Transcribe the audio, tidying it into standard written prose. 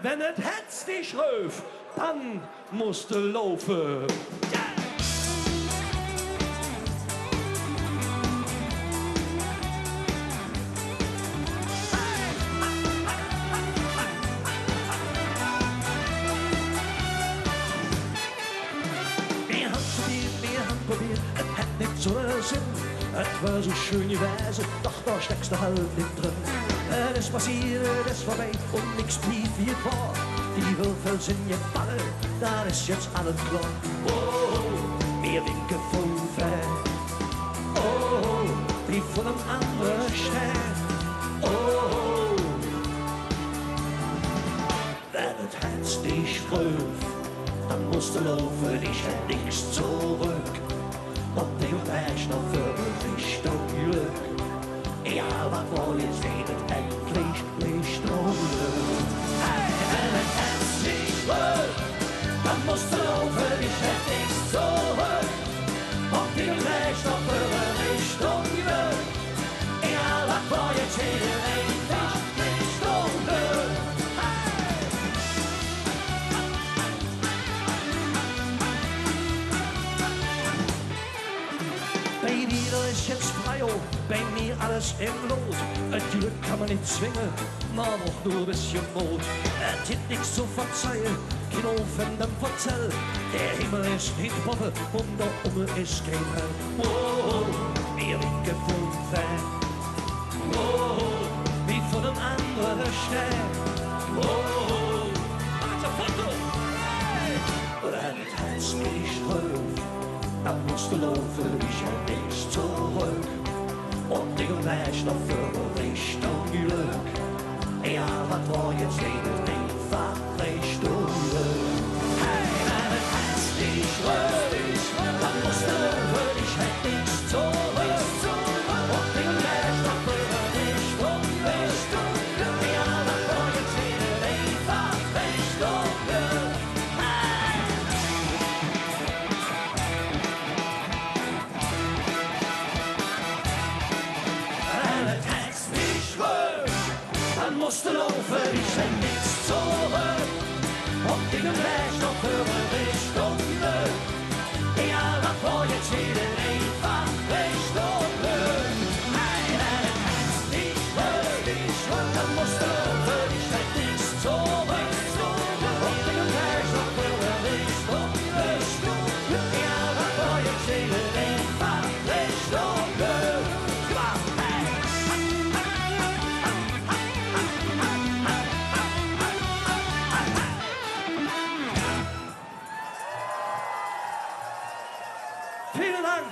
wenn het Herz dich röf, dann musst du laufen. Ja. Probiert, het had niet zo'n zin. Het was zo schön gewesen, doch da steckst du halt nicht drin. Het is passiert, het is voorbij, und niks blieb wie het war. Die Würfel sind gefallen, da ist jetzt alles klar. Oh, wir winken voll weg. Oh, wie von einem anderen Stern. Oh, wenn het Herz dich röft, dann musst du laufen, ich hätt nichts zurück. Und du weißt noch für Richtung Glück. Ja, was wohl jetzt geht es endlich Richtung Glück. Hey, wenn es Herz dich rührt, dann musst du laufen, ich hätt nichts zurück. Und du weißt noch für Richtung Glück. Ja, was wohl jetzt geht es endlich Richtung Glück. Baby, da ist jetzt frei, oh, bei mir alles im Lot. Ein Glück kann man nicht zwingen, man braucht nur ein bisschen Mut. Es gibt nichts zu verzeihen, kein Ofen, dann verzell. Der Himmel ist nicht Boppe und da oben ist kein Hell. Oh, wir winken vom Fan. Oh, wie von einem anderen Stern. Oh, warte, Foto! Wenn das Herz mich rührt, dann musst du laufen, ich hab nichts zurück. Und ich weiß noch für Richtung Glück. Ja, was war jetzt einfach Richtung Glück. Hey, wenn das Herz dich rührt, dann musst du laufen, ich hab nichts zurück. Und ich weiß noch für Richtung Glück. Ja, was war jetzt einfach Richtung Glück. Dann musst du laufen, ich hätt nichts zurück. Und ich weiß noch für Richtung Glück. Ja, was war jetzt jeder einfach Richtung Glück. Hey, wenn das Herz dich rührt, dann musst du laufen, ich hätt nichts zurück. Und ich weiß noch für Richtung Glück. Ja, was war jetzt jeder einfach Richtung Glück. Vielen Dank.